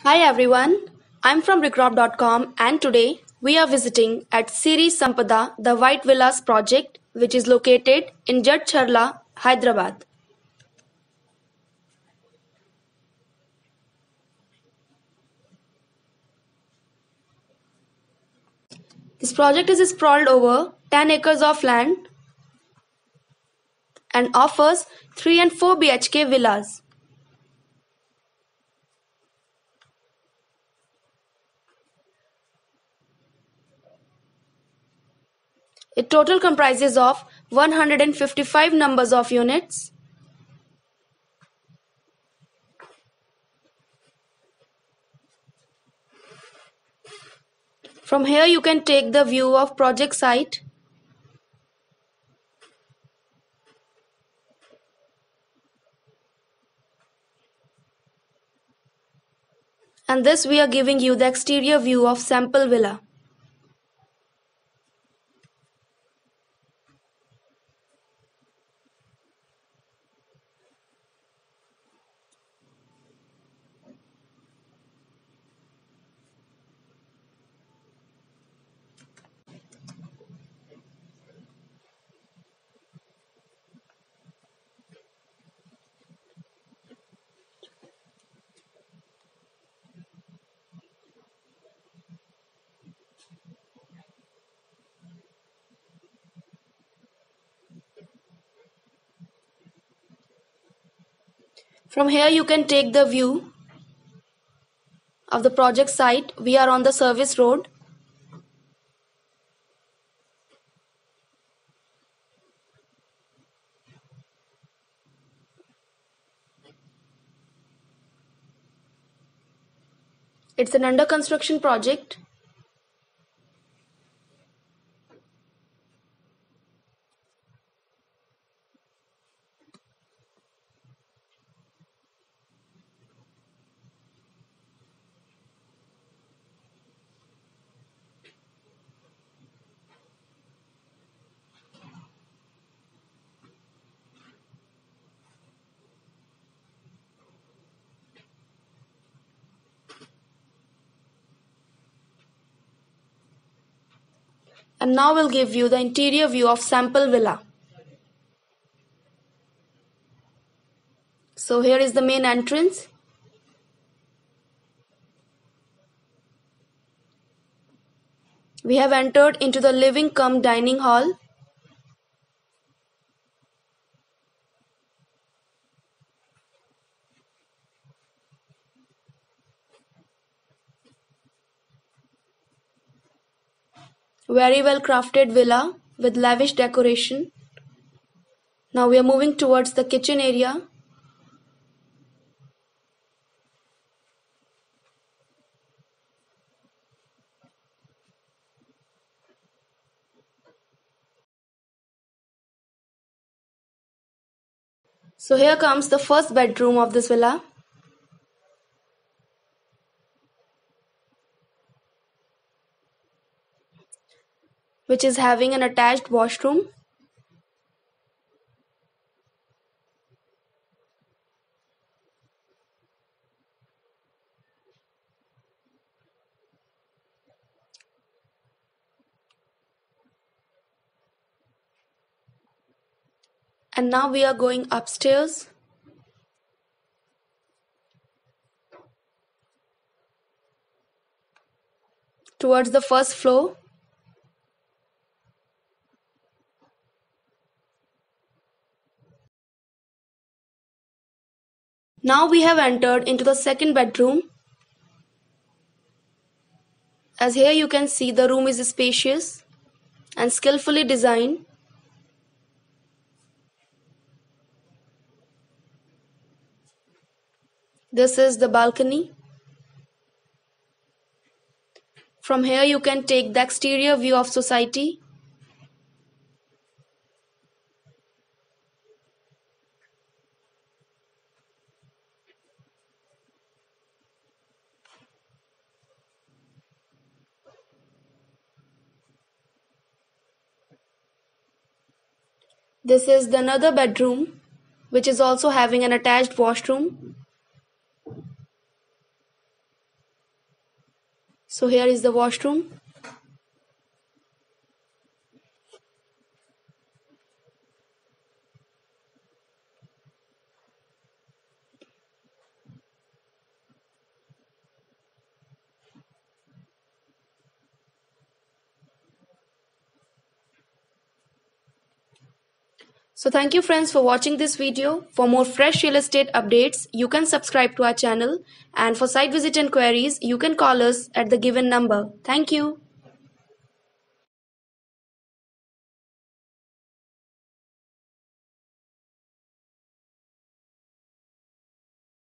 Hi everyone, I'm from Regrob.com and today we are visiting at Siri Sampada, the White Villas project which is located in Jadcherla, Hyderabad. This project is sprawled over 10 acres of land and offers 3 and 4 BHK villas. It total comprises of 155 numbers of units. From here you can take the view of project site. And this we are giving you the exterior view of sample villa. From here you can take the view of the project site. We are on the service road. It's an under construction project. And now we'll give you the interior view of sample villa. So here is the main entrance. We have entered into the living cum dining hall. Very well crafted villa with lavish decoration. Now we are moving towards the kitchen area. So here comes the first bedroom of this villa. Which is having an attached washroom. And now we are going upstairs. Towards the first floor. Now we have entered into the second bedroom. As here you can see the room is spacious and skillfully designed. This is the balcony. From here you can take the exterior view of society. This is the another bedroom which is also having an attached washroom. So here is the washroom. So thank you friends for watching this video. For more fresh real estate updates, you can subscribe to our channel, and for site visit inquiries, you can call us at the given number. Thank you.